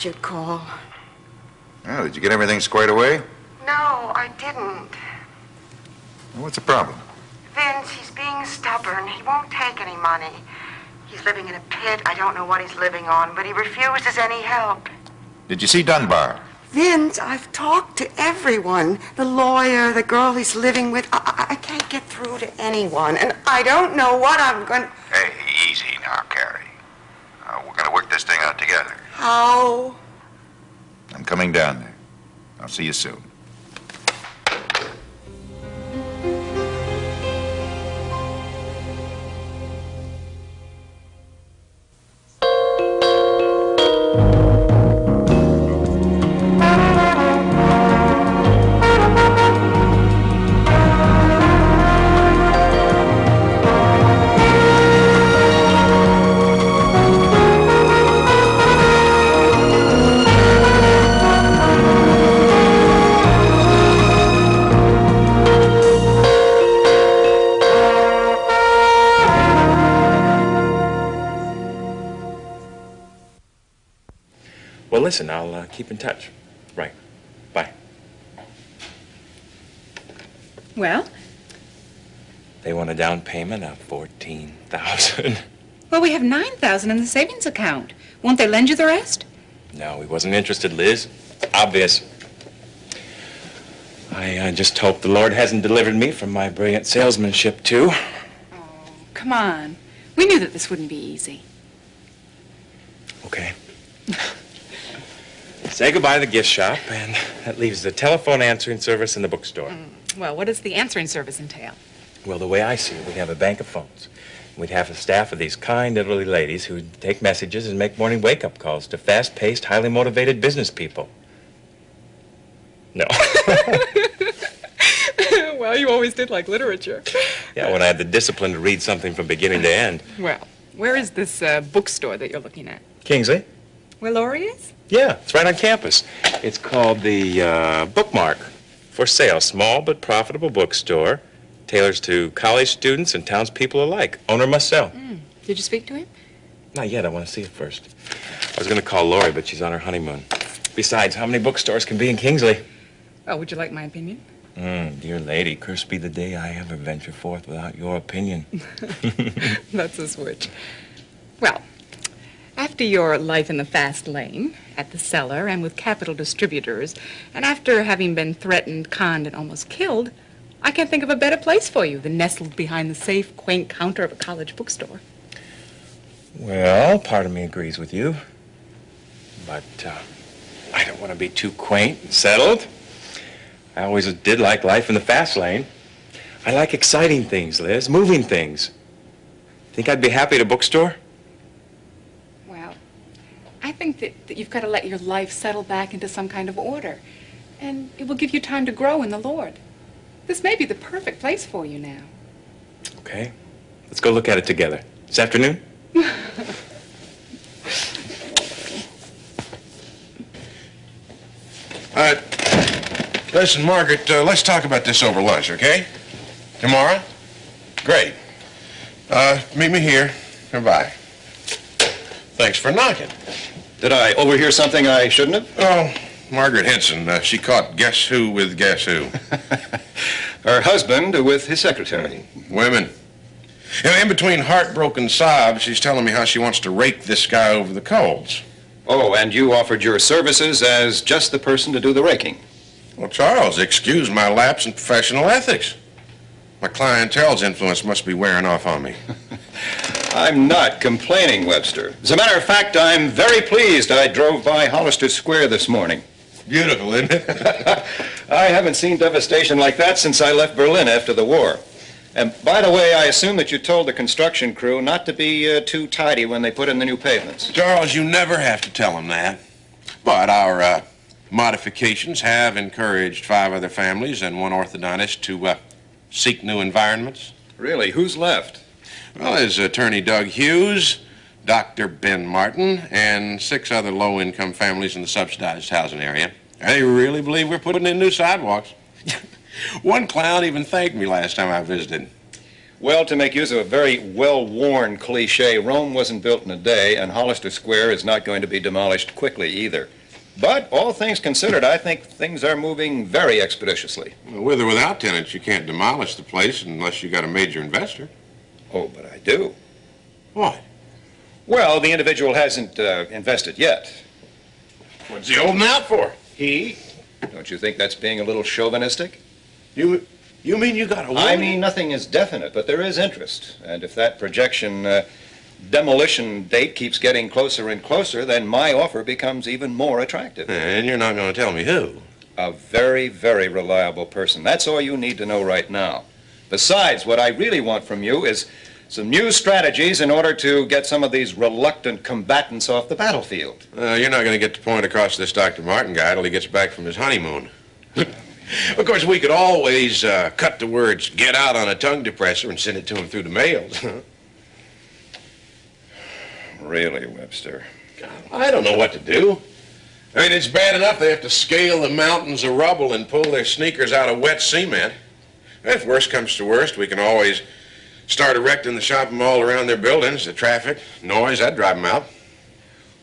missed your call. Oh, did you get everything squared away? No, I didn't. Well, what's the problem? Vince, he's being stubborn. He won't take any money. He's living in a pit. I don't know what he's living on, but he refuses any help. Did you see Dunbar? Vince, I've talked to everyone. The lawyer, the girl he's living with. I can't get through to anyone, and I don't know what I'm going to... Hey, easy now, Carrie. We're going to work this thing out together. How? I'm coming down there. I'll see you soon. Well, listen, I'll keep in touch. Right. Bye. Well? They want a down payment of $14,000. Well, we have $9,000 in the savings account. Won't they lend you the rest? No, he wasn't interested, Liz. Obvious. I just hope the Lord hasn't delivered me from my brilliant salesmanship, too. Oh, come on. We knew that this wouldn't be easy. Okay. Say goodbye to the gift shop, and that leaves the telephone answering service and the bookstore. Well, what does the answering service entail? Well, the way I see it, we'd have a bank of phones. We'd have a staff of these kind elderly ladies who'd take messages and make morning wake-up calls to fast-paced, highly motivated business people. No. Well, you always did like literature. Yeah, when I had the discipline to read something from beginning to end. Well, where is this bookstore that you're looking at? Kingsley? Where Laurie is? Yeah, it's right on campus. It's called the Bookmark. For sale, small but profitable bookstore. Tailors to college students and townspeople alike. Owner must sell. Did you speak to him? Not yet. I want to see it first. I was going to call Laurie, but she's on her honeymoon. Besides, how many bookstores can be in Kingsley? Oh, would you like my opinion? Dear lady, cursed be the day I ever venture forth without your opinion. That's a switch. Well, after your life in the fast lane, at the cellar, and with capital distributors, and after having been threatened, conned, and almost killed, I can't think of a better place for you than nestled behind the safe, quaint counter of a college bookstore. Well, part of me agrees with you. But I don't want to be too quaint and settled. I always did like life in the fast lane. I like exciting things, Liz, moving things. Think I'd be happy at a bookstore? Well, I think that you've got to let your life settle back into some kind of order. And it will give you time to grow in the Lord. This may be the perfect place for you now. Okay. Let's go look at it together. This afternoon? Listen, Margaret, let's talk about this over lunch, okay? Tomorrow? Great. Meet me here. Goodbye. Thanks for knocking. Did I overhear something I shouldn't have? Oh, Margaret Henson. She caught guess who with guess who. Her husband with his secretary. Women. In between heartbroken sobs, she's telling me how she wants to rake this guy over the coals. Oh, and you offered your services as just the person to do the raking. Well, Charles, excuse my lapse in professional ethics. My clientele's influence must be wearing off on me. I'm not complaining, Webster. As a matter of fact, I'm very pleased I drove by Hollister Square this morning. Beautiful, isn't it? I haven't seen devastation like that since I left Berlin after the war. And by the way, I assume that you told the construction crew not to be too tidy when they put in the new pavements. Charles, you never have to tell them that. But our modifications have encouraged 5 other families and 1 orthodontist to seek new environments. Really? Who's left? Well, there's Attorney Doug Hughes, Dr. Ben Martin, and 6 other low-income families in the subsidized housing area. They really believe we're putting in new sidewalks. One clown even thanked me last time I visited. Well, to make use of a very well-worn cliche, Rome wasn't built in a day, and Hollister Square is not going to be demolished quickly either. But all things considered, I think things are moving very expeditiously. Well, with or without tenants, you can't demolish the place unless you got a major investor. Oh, but I do. What? Well, the individual hasn't invested yet. What's he holding out for? He? Don't you think that's being a little chauvinistic? You mean you got a I mean, nothing is definite, but there is interest. And if that projection demolition date keeps getting closer and closer, then my offer becomes even more attractive. And you're not going to tell me who? A very, very reliable person. That's all you need to know right now. Besides, what I really want from you is some new strategies in order to get some of these reluctant combatants off the battlefield. You're not going to get the point across to this Dr. Martin guy till he gets back from his honeymoon. Of course, we could always cut the words "get out" on a tongue depressor and send it to him through the mail. Really, Webster? I don't know what to do. I mean, it's bad enough they have to scale the mountains of rubble and pull their sneakers out of wet cement. If worst comes to worst, we can always start erecting the shopping mall around their buildings. The traffic, noise, that'd drive them out.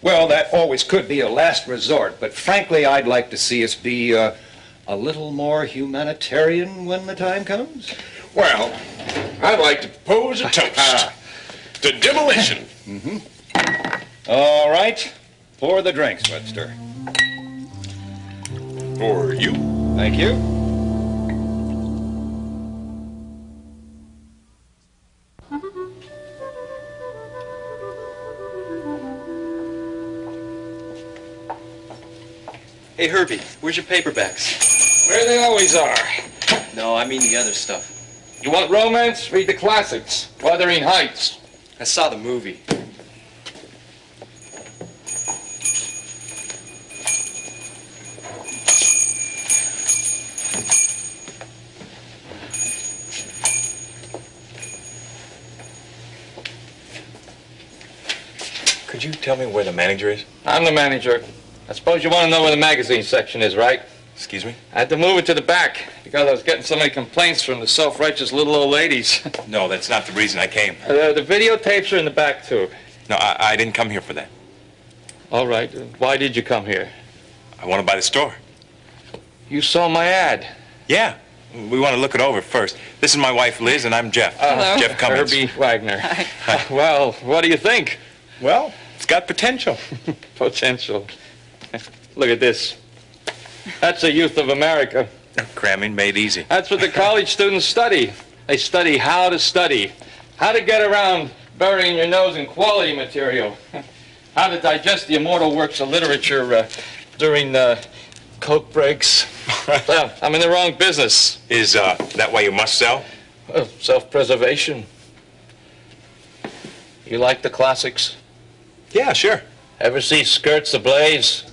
Well, that always could be a last resort, but frankly, I'd like to see us be a little more humanitarian when the time comes. Well, I'd like to propose a toast to demolition. All right. Pour the drinks, Webster. For you. Thank you. Hey, Herbie, where's your paperbacks? Where they always are. No, I mean the other stuff. You want romance? Read the classics. Wuthering Heights. I saw the movie. Could you tell me where the manager is? I'm the manager. I suppose you want to know where the magazine section is, right? Excuse me? I had to move it to the back because I was getting so many complaints from the self-righteous little old ladies. No, that's not the reason I came. The videotapes are in the back, too. No, I didn't come here for that. All right. Why did you come here? I want to buy the store. You saw my ad. Yeah. We want to look it over first. This is my wife, Liz, and I'm Jeff. Hello. Jeff Cummins. Herbie Wagner. Well, what do you think? Well, it's got potential. Potential. Look at this. That's the youth of America. Cramming made easy. That's what the college students study. They study how to get around burying your nose in quality material, how to digest the immortal works of literature during Coke breaks. Well, I'm in the wrong business. Is that why you must sell? Self-preservation. You like the classics? Yeah, sure. Ever see Skirts Ablaze?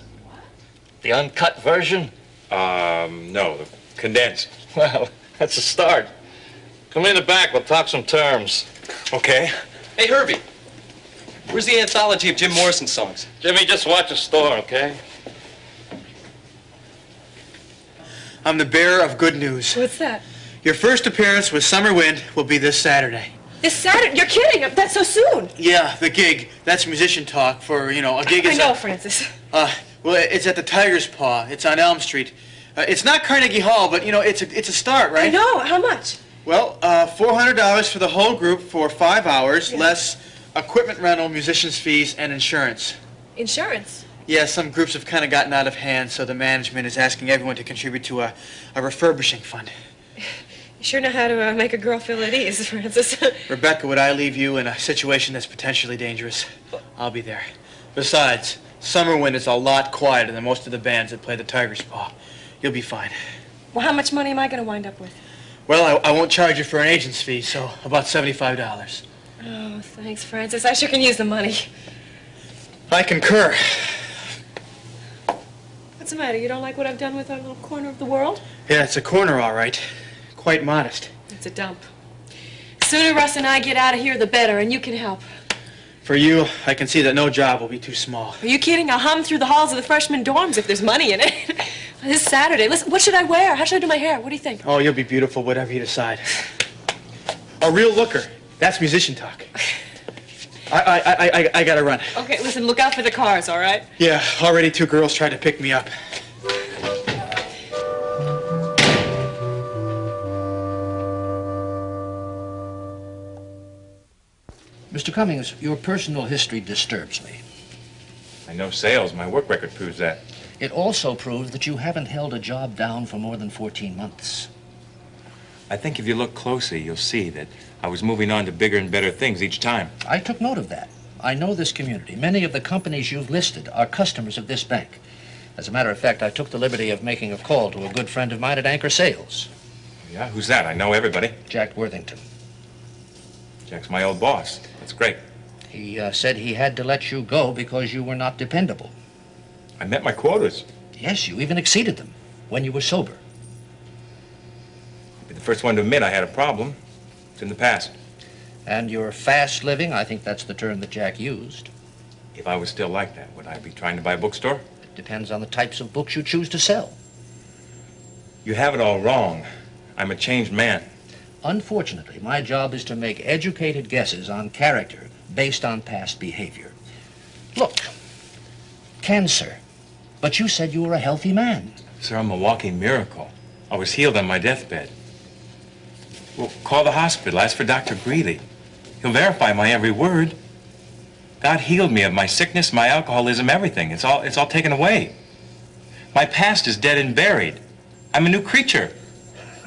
The uncut version? No, the condensed. Well, that's a start. Come in the back, we'll talk some terms. Okay. Hey, Herbie, where's the anthology of Jim Morrison songs? Jimmy, just watch the store, okay? I'm the bearer of good news. What's that? Your first appearance with Summer Wind will be this Saturday. This Saturday? You're kidding. That's so soon. Yeah, the gig. That's musician talk for, a gig I is know, Francis. well, it's at the Tiger's Paw. It's on Elm Street. It's not Carnegie Hall, but, it's a start, right? I know. How much? Well, $400 for the whole group for 5 hours, less equipment rental, musicians' fees, and insurance. Insurance? Yeah, some groups have kind of gotten out of hand, so the management is asking everyone to contribute to a refurbishing fund. You sure know how to make a girl feel at ease, Francis. Rebecca, would I leave you in a situation that's potentially dangerous? I'll be there. Besides, Summer Wind is a lot quieter than most of the bands that play the Tiger's Paw. You'll be fine. Well, how much money am I going to wind up with? Well, I won't charge you for an agent's fee, so about $75. Oh, thanks, Francis. I sure can use the money. I concur. What's the matter? You don't like what I've done with our little corner of the world? Yeah, it's a corner, all right. Quite modest. It's a dump. Sooner Russ and I get out of here, the better, and you can help. For you, I can see that no job will be too small. Are you kidding? I'll hum through the halls of the freshman dorms if there's money in it. This Saturday. Listen, what should I wear? How should I do my hair? What do you think? Oh, you'll be beautiful, whatever you decide. A real looker. That's musician talk. I gotta run. Okay, listen, look out for the cars, all right? Yeah, already 2 girls tried to pick me up. Mr. Cummings, your personal history disturbs me. I know sales. My work record proves that. It also proves that you haven't held a job down for more than 14 months. I think if you look closely, you'll see that I was moving on to bigger and better things each time. I took note of that. I know this community. Many of the companies you've listed are customers of this bank. As a matter of fact, I took the liberty of making a call to a good friend of mine at Anchor Sales. Yeah, who's that? I know everybody. Jack Worthington. Jack's my old boss. That's great. He said he had to let you go because you were not dependable. I met my quotas. Yes, you even exceeded them when you were sober. I'll be the first one to admit I had a problem. It's in the past. And your fast living, I think that's the term that Jack used. If I was still like that, would I be trying to buy a bookstore? It depends on the types of books you choose to sell. You have it all wrong. I'm a changed man. Unfortunately, my job is to make educated guesses on character based on past behavior. Look, cancer. But you said you were a healthy man. Sir, I'm a walking miracle. I was healed on my deathbed. Well, call the hospital. Ask for Dr. Greeley. He'll verify my every word. God healed me of my sickness, my alcoholism, everything. It's all taken away. My past is dead and buried. I'm a new creature.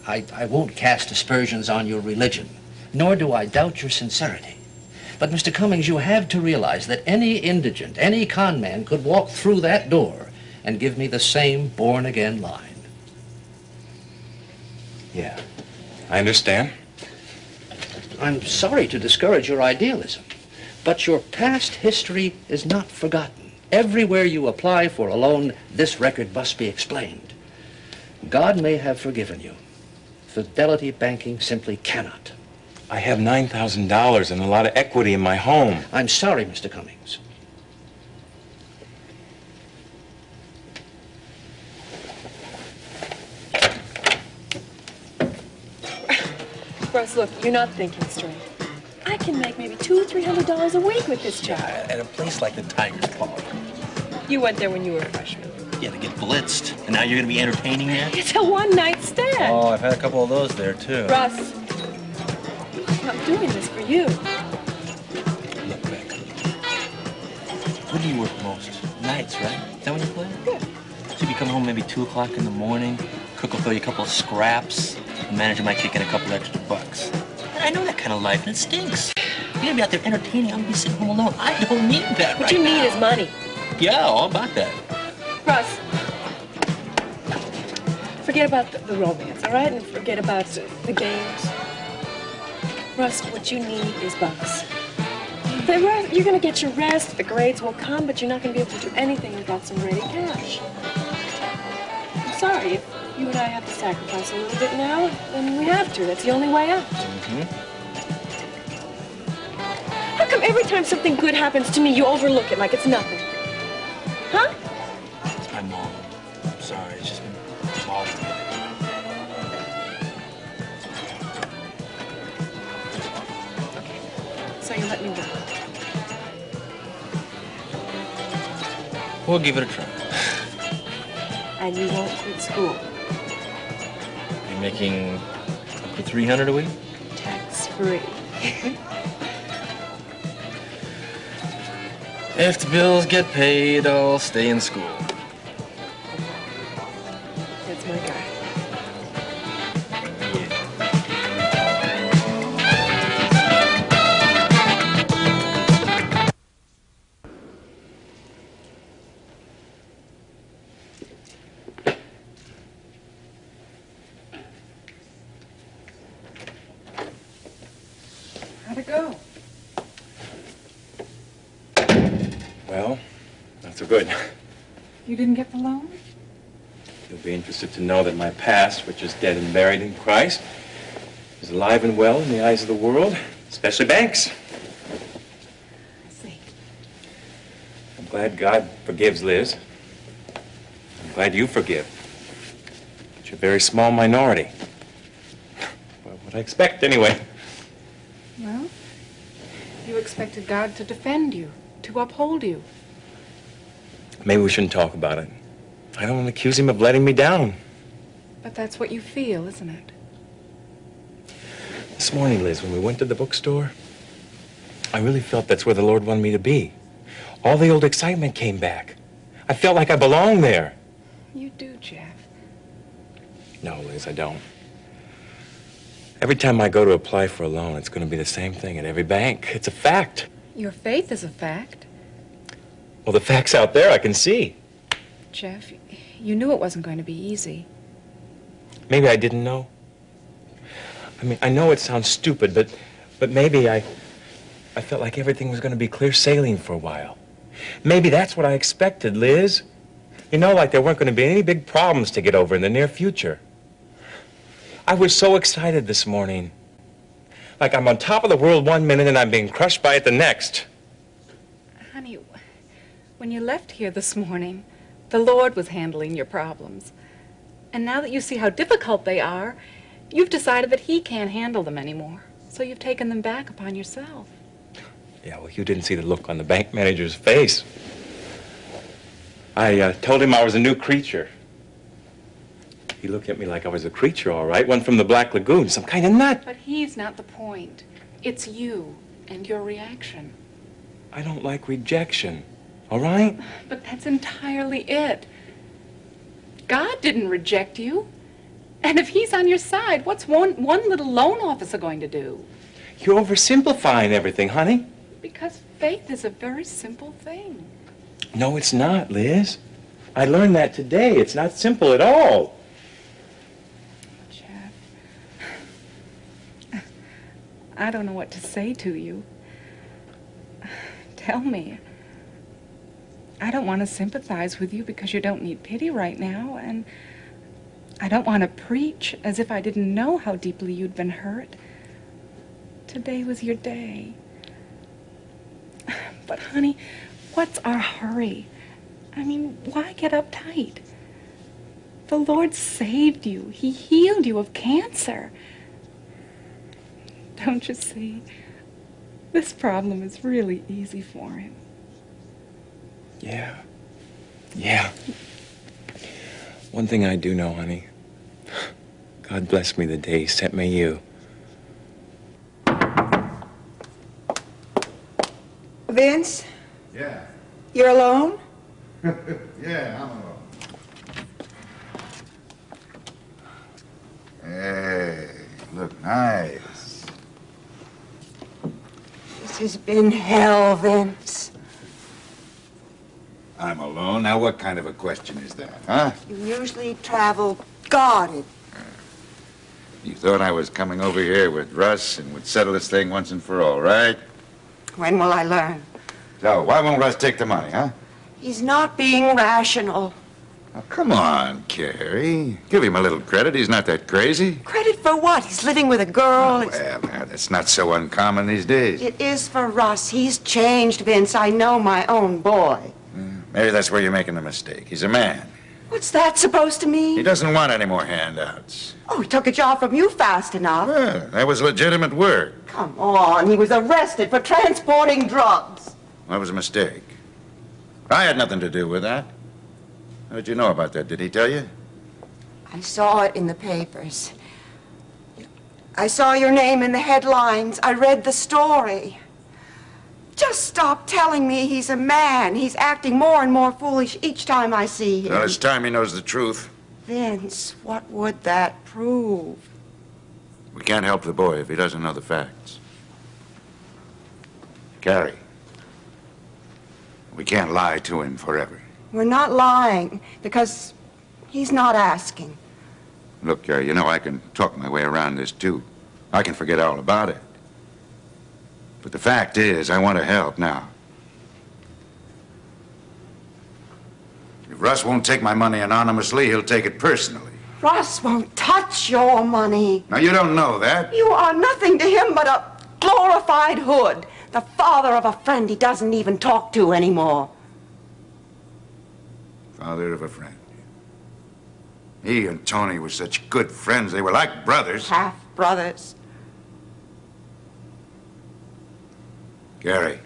I won't cast aspersions on your religion, nor do I doubt your sincerity. But, Mr. Cummings, you have to realize that any indigent, any con man could walk through that door and give me the same born-again line. Yeah, I understand. I'm sorry to discourage your idealism, but your past history is not forgotten. Everywhere you apply for a loan, this record must be explained. God may have forgiven you. Fidelity Banking simply cannot. I have $9,000 and a lot of equity in my home. I'm sorry, Mr. Cummings. Russ, look, you're not thinking straight. I can make maybe $200 or $300 a week with this job. At a place like the Tiger's Paw. You went there when you were a freshman. Yeah, to get blitzed. And now you're going to be entertaining there? It's a one-night stand. Oh, I've had a couple of those there, too. Russ, I'm doing this for you. Look, Beck. When do you work most? Nights, right? Is that when you play? Yeah. So you come home maybe 2 o'clock in the morning, cook will throw you a couple of scraps, the manager might kick in a couple extra bucks. I know that kind of life, and it stinks. You're gonna be out there entertaining, I'm gonna be sitting home alone. I don't need that What you need is money. Yeah, all about that. Russ, forget about the romance, all right? And forget about the games. Russ, what you need is bucks. You're gonna get your rest, the grades will come, but you're not gonna be able to do anything without some ready cash. I'm sorry, if you and I have to sacrifice a little bit now, then we have to. That's the only way out. How come every time something good happens to me, you overlook it like it's nothing? Huh? It's my mom. I'm sorry, it's just been bothering me. So you let me go. We'll give it a try. And you won't quit school. You're making up to $300 a week? Tax-free. If the bills get paid, I'll stay in school. That's my guy. How'd it go? Well, not so good. You didn't get the loan? You'll be interested to know that my past, which is dead and buried in Christ, is alive and well in the eyes of the world, especially banks. I see. I'm glad God forgives Liz. I'm glad you forgive. But you're a very small minority. Well, what I expect, anyway. Well, you expected God to defend you, to uphold you. Maybe we shouldn't talk about it. I don't want to accuse him of letting me down. But that's what you feel, isn't it? This morning, Liz, when we went to the bookstore, I really felt that's where the Lord wanted me to be. All the old excitement came back. I felt like I belonged there. You do, Jeff. No, Liz, I don't. Every time I go to apply for a loan, it's going to be the same thing at every bank. It's a fact. Your faith is a fact. Well, the fact's out there. I can see. Jeff, you knew it wasn't going to be easy. Maybe I didn't know. I mean, I know it sounds stupid, but maybe I felt like everything was going to be clear sailing for a while. Maybe that's what I expected, Liz. You know, like there weren't going to be any big problems to get over in the near future. I was so excited this morning. Like I'm on top of the world one minute and I'm being crushed by it the next. Honey, when you left here this morning, the Lord was handling your problems. And now that you see how difficult they are, you've decided that He can't handle them anymore. So you've taken them back upon yourself. Yeah, well, you didn't see the look on the bank manager's face. I told him I was a new creature. He looked at me like I was a creature, all right, one from the Black Lagoon, some kind of nut. But he's not the point. It's you and your reaction. I don't like rejection, all right? But that's entirely it. God didn't reject you. And if He's on your side, what's one little loan officer going to do? You're oversimplifying everything, honey. Because faith is a very simple thing. No, it's not, Liz. I learned that today. It's not simple at all. Jeff, I don't know what to say to you. Tell me. I don't want to sympathize with you because you don't need pity right now, and I don't want to preach as if I didn't know how deeply you'd been hurt. Today was your day. But, honey, what's our hurry? I mean, why get uptight? The Lord saved you. He healed you of cancer. Don't you see? This problem is really easy for Him. Yeah. Yeah. One thing I do know, honey. God bless me the day He sent me you. Vince, Yeah. you're alone? Yeah, I'm alone. Hey, look nice. This has been hell, Vince. I'm alone. Now, what kind of a question is that, huh? You usually travel guarded. You thought I was coming over here with Russ and would settle this thing once and for all, right? When will I learn? So, why won't Russ take the money, huh? He's not being rational. Oh, come on, Carrie. Give him a little credit. He's not that crazy. Credit for what? He's living with a girl. Well, now, that's not so uncommon these days. It is for Russ. He's changed, Vince. I know my own boy. Maybe that's where you're making the mistake. He's a man. What's that supposed to mean? He doesn't want any more handouts. Oh, he took a job from you fast enough. Well, that was legitimate work. Come on. He was arrested for transporting drugs. That was a mistake. I had nothing to do with that. How did you know about that? Did he tell you? I saw it in the papers. I saw your name in the headlines. I read the story. Just stop telling me he's a man. He's acting more and more foolish each time I see him. Well, it's time he knows the truth. Vince, what would that prove? We can't help the boy if he doesn't know the facts. Carrie, we can't lie to him forever. We're not lying because he's not asking. Look, Carrie, you know I can talk my way around this, too. I can forget all about it. But the fact is, I want to help now. If Russ won't take my money anonymously, he'll take it personally. Russ won't touch your money. Now, you don't know that. You are nothing to him but a glorified hood. The father of a friend he doesn't even talk to anymore. Father of a friend. He and Tony were such good friends. They were like brothers. Half brothers. Gary,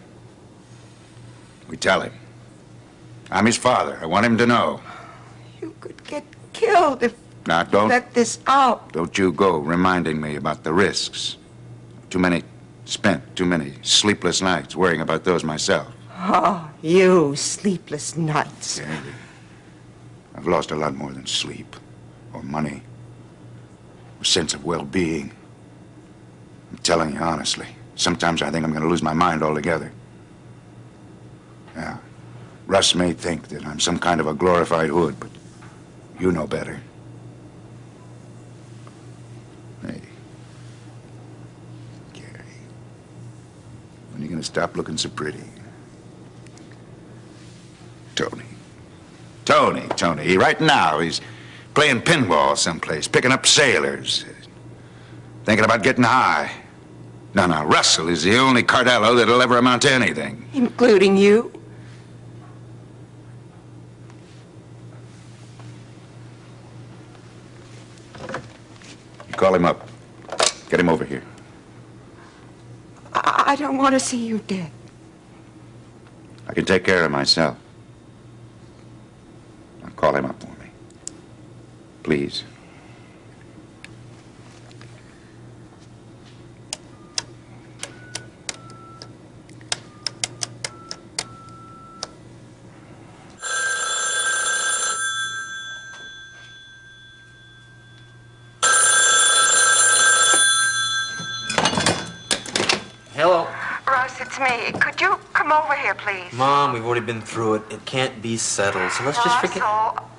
we tell him. I'm his father. I want him to know. You could get killed if Now, you don't let this out. Don't you go reminding me about the risks. Too many sleepless nights worrying about those myself. Oh, you sleepless nights. Gary, I've lost a lot more than sleep, or money, or sense of well-being. I'm telling you honestly. Sometimes I think I'm going to lose my mind altogether. Yeah. Russ may think that I'm some kind of a glorified hood, but you know better. Hey. Gary. When are you going to stop looking so pretty? Tony. Right now, he's playing pinball someplace, picking up sailors, thinking about getting high. No, Russell is the only Cardello that'll ever amount to anything. Including you? You call him up. Get him over here. I don't want to see you dead. I can take care of myself. Now call him up for me. Please. Hello. Russ, it's me. Could you come over here, please? Mom, we've already been through it. It can't be settled, so let's just forget... Russell,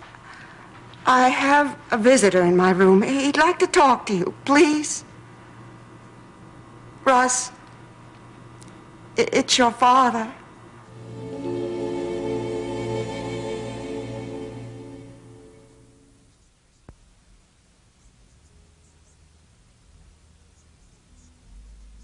I have a visitor in my room. He'd like to talk to you, please. Russ, it's your father.